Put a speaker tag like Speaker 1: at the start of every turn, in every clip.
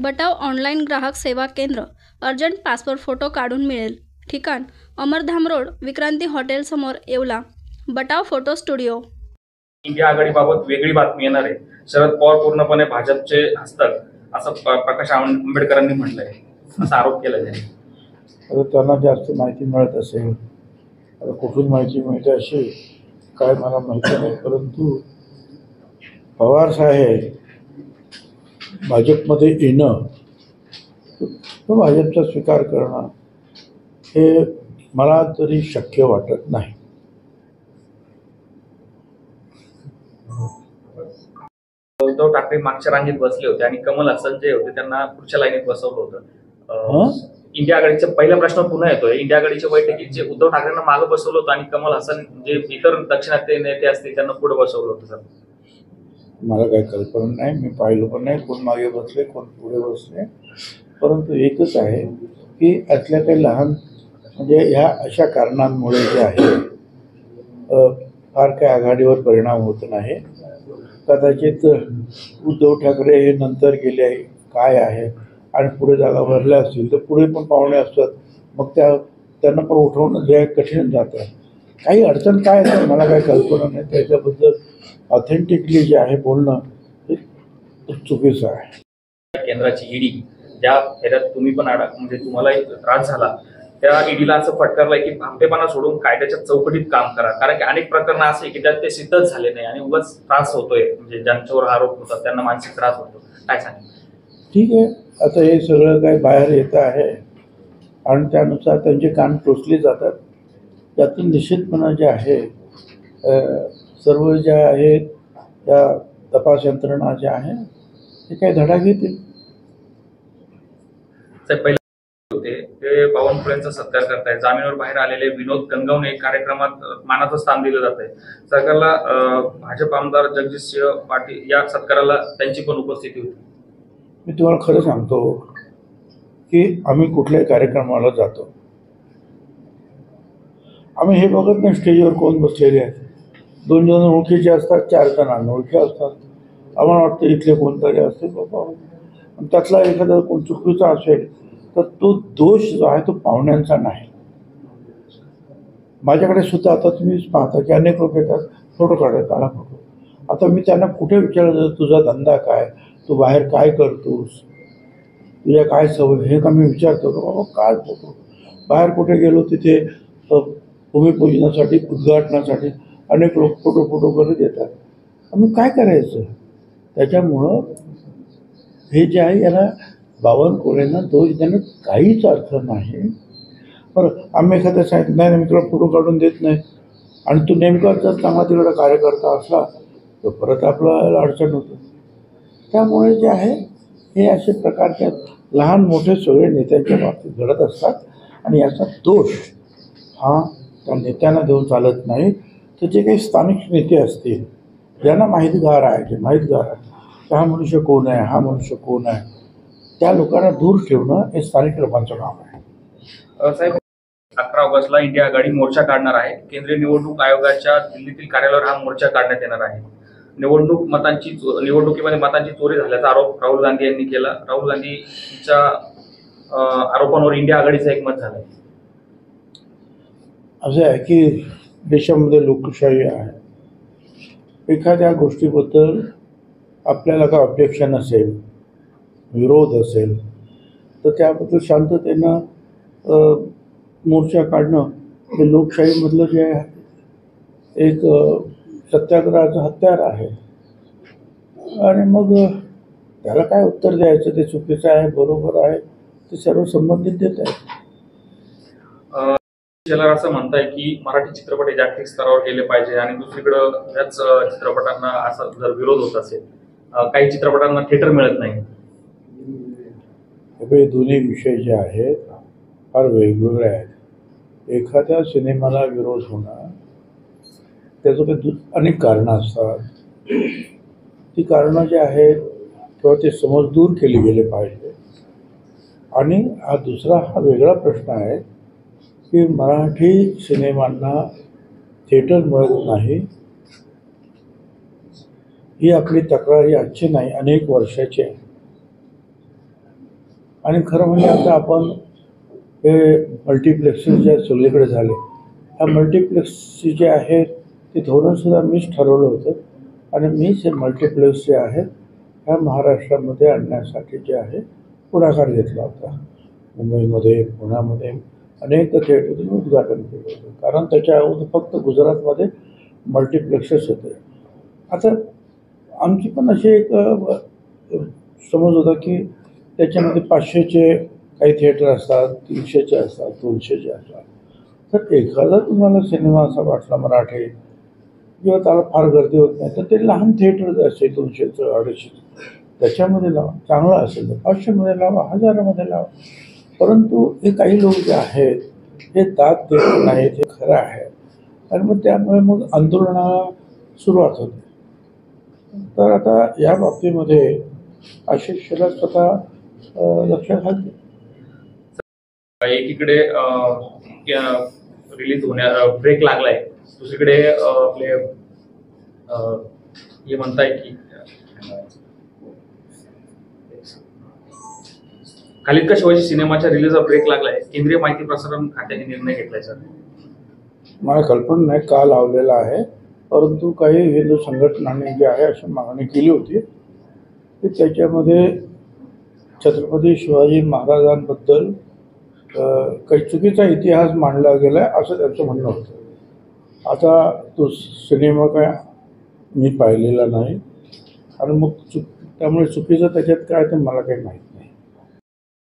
Speaker 1: बटाव online ग्राहक सेवा केंद्र. अर्जंट पासपोर्ट फोटो काढून मिळेल. ठिकाण अमरधाम रोड, विक्रांती हॉटेल समोर, Yeola. Batav photo studio.
Speaker 2: India आघाडीबाबत वेगळी बातमी येणार आहे. शरद पवार पूर्णपणे भाजपचे हस्तक असं प्रकाश आंबेडकरांनी म्हटलंय, असा आरोप केला आहे.
Speaker 3: आता त्यांना जास्त माहिती मिळत असेल, आता कुठून माहिती मिळते अशी काय मला माहिती नाही, परंतु पवार साहेब भाजपमध्ये येणं, तो भाजपचा स्वीकार करणं हे मला तरी शक्य वाटत नाही.
Speaker 2: उद्धव ठाकरे मागच्या रांगेत बसले होते आणि कमल हसन जे होते त्यांना पुढच्या लाईनीत बसवलं होतं. इंडिया आघाडीचा पहिला प्रश्न पुन्हा येतोय. इंडिया आघाडीच्या बैठकीत जे उद्धव ठाकरेंना मागे बसवलं होतं आणि कमल हसन जे इतर दक्षिणात्य नेते असतील त्यांना पुढे बसवलं होतं. सर,
Speaker 3: मला काही कल्पना नाही, मी पाहिलं पण नाही कोण मागे बसले कोण पुढे बसले, परंतु एकच आहे की यातल्या काही लहान म्हणजे ह्या अशा कारणांमुळे जे आहे फार काही आघाडीवर परिणाम होत नाही. कदाचित उद्धव ठाकरे हे नंतर गेले काय आहे आणि पुढे जागा भरल्या असतील तर पुढे पण पाहुणे असतात, मग त्यांना पण उठवणं जे कठीण जातं. काही अडचण काय आहे मला काही कल्पना नाही, त्याच्याबद्दल ऑथेंटिकली जे आहे बोलणं हे चुकीचं आहे.
Speaker 2: केंद्राची ईडी ज्या फेऱ्यात तुम्ही पण म्हणजे तुम्हालाही त्रास झाला, त्या ईडीला असं फटकारलंय की भामटेपणा सोडून कायद्याच्या चौकटीत काम करा, कारण की अनेक प्रकरण असे की त्यात ते सिद्धच झाले नाही आणि उगाच त्रास होतोय, म्हणजे ज्यांच्यावर आरोप होतात त्यांना मानसिक त्रास होतो. काय सांगेल?
Speaker 3: ठीक आहे, आता हे सगळं काही बाहेर येतं आहे आणि त्यानुसार त्यांचे कान टोचले जातात. त्यातून निश्चितपणे जे आहे सर्व ज्या आहेत त्या तपास यंत्रणा ज्या आहे ते काही धडा घेतील.
Speaker 2: पहिले होते ते बावनकुळेंचा सत्कार करताय. जामीनवर बाहेर आलेले विनोद गंगवणे कार्यक्रमात मानाचं स्थान दिलं जात आहे. सरकारला भाजप आमदार जगजितसिंह पाटील या सत्काराला त्यांची पण उपस्थिती होती.
Speaker 3: मी तुम्हाला खरं सांगतो की आम्ही कुठल्याही कार्यक्रमाला जातो, आम्ही हे बघत नाही स्टेजवर कोण बसलेले आहेत. 2 जण ओळखीचे असतात, 4 जण अनोळखी असतात. आम्हाला वाटतं इथले कोणतरी असतील बाबा, आणि त्यातला एखादा कोण चुकीचा असेल तर तो दोष जो आहे तो पाहुण्यांचा नाही. माझ्याकडे सुद्धा आता तुम्ही पाहता की अनेक लोक येतात फोटो काढा फोटो. आता मी त्यांना कुठे विचारलं तुझा धंदा काय, तू बाहेर काय करतोस, तुझ्या काय सवय, हे का मी विचारतो का बाबा काय फोटो. बाहेर कुठे गेलो तिथे भूमिपूजनासाठी उद्घाटनासाठी अनेक लोक फोटो करत येतात. आम्ही काय करायचं? त्याच्यामुळं हे जे आहे याला बावनकुळेंना दोष देणं काहीच अर्थ नाही. बरं, आम्ही एखाद्या सांगितलं नाही मी तुला फोटो काढून देत नाही आणि तू नेमका जर चांगला तिकडं कार्यकर्ता असला तर परत आपल्याला अडचण होतं. त्यामुळे जे आहे हे असे प्रकारचे लहान मोठे सगळे नेत्यांच्या बाबतीत घडत असतात आणि याचा दोष हा त्या नेत्यांना देऊन चालत नाही. तर जे काही स्थानिक नेते असतील ज्यांना माहितगार आहे हा मनुष्य कोण आहे, हा मनुष्य कोण आहे, त्या लोकांना दूर ठेवणं हे स्थानिक लोकांचं काम आहे.
Speaker 2: साहेब, 11 ऑगस्टला इंडिया आघाडी मोर्चा काढणार आहे. केंद्रीय निवडणूक आयोगाच्या दिल्लीतील कार्यालयावर हा मोर्चा काढण्यात येणार आहे. निवडणुकीमध्ये मतांची चोरी झाल्याचा आरोप राहुल गांधी यांनी केला. राहुल गांधीच्या आरोपांवर इंडिया आघाडीचं एकमत झालंय.
Speaker 3: असं आहे की देशामध्ये लोकशाही आहे. एखाद्या गोष्टीबद्दल आपल्याला काय ऑब्जेक्शन असेल, विरोध असेल तर त्याबद्दल शांततेनं मोर्चा काढणं हे लोकशाहीमधलं जे आहे एक सत्याग्रहाचं हत्यार आहे. आणि मग त्याला काय उत्तर द्यायचं, ते चुकीचं आहे बरोबर आहे ते सर्व संबंधित देत आहेत.
Speaker 2: असं म्हणताय की मराठी चित्रपट हे जागतिक स्तरावर गेले पाहिजे आणि दुसरीकडं याच चित्रपटांना असा जर विरोध होत असेल, काही चित्रपटांना थिएटर मिळत नाही.
Speaker 3: हे दोन्ही विषय जे आहेत फार वेगवेगळे आहेत. एखाद्या सिनेमाला विरोध होणं त्याचं काही अनेक कारणं असतात. ती कारणं जी आहेत किंवा ते समज दूर केले गेले पाहिजे. आणि हा वेगळा प्रश्न आहे की मराठी सिनेमांना थिएटर मिळत नाही. ही आपली तक्रार आजची नाही, अनेक वर्षाची आहे. आणि खरं म्हणजे आता आपण हे मल्टिप्लेक्सेस जे सगळीकडे झाले, ह्या मल्टिप्लेक्सची जे आहे ते धोरणसुद्धा मीच ठरवलं होतं आणि मीच हे मल्टिप्लेक्स जे आहे ह्या महाराष्ट्रामध्ये आणण्यासाठी जे आहे पुढाकार घेतला होता. मुंबईमध्ये, पुण्यामध्ये अनेक थिएटरचं उद्घाटन केलं होतं, कारण त्याच्या अगोदर फक्त गुजरातमध्ये मल्टिप्लेक्सेस होते. आता आमची पण अशी एक समज होता की त्याच्यामध्ये 500चे काही थिएटर असतात, 300चे असतात, 200चे असतात. तर एखादा तुम्हाला सिनेमा असा वाटला मराठी किंवा त्याला फार गर्दी होत नाही, तर ते लहान थिएटर असेल 200चं, 250चं, त्याच्यामध्ये लावा. चांगलं असेल तर 500मध्ये लावा, 1000मध्ये लावा. परंतु हे काही लोक जे आहेत हे दाद देत नाहीत, हे खरं आहे. आणि मग त्यामुळे मग आंदोलनाला सुरुवात होते. तर आता या बाबतीमध्ये आशिषला स्वतः लक्षात घातलं.
Speaker 2: एकीकडे रिलीज होण्या ब्रेक लागलाय, दुसरीकडे आपले हे म्हणताय की खालिद का शिवाजी सिनेमाच्या रिलीजचा ब्रेक लागलाय. केंद्रीय माहिती प्रसारण खात्याने निर्णय घेतलाय सर.
Speaker 3: मला कल्पना नाही का लावलेला आहे, परंतु काही हिंदू संघटनांनी जे आहे अशी मागणी केली होती की त्याच्यामध्ये छत्रपती शिवाजी महाराजांबद्दल काही चुकीचा इतिहास मांडला गेला आहे असं त्यांचं म्हणणं होतं. आता तो सिनेमा काय मी पाहिलेला नाही आणि मग त्यामुळे चुकीचं त्याच्यात काय ते मला काही माहीत नाही.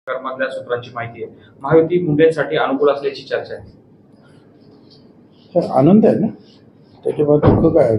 Speaker 2: मधल्या सूत्रांची माहिती आहे, महायुती मुंडेंसाठी अनुकूल असल्याची चर्चा आहे.
Speaker 3: आनंद आहे ना, त्याच्यामध्ये दुःख काय आहे.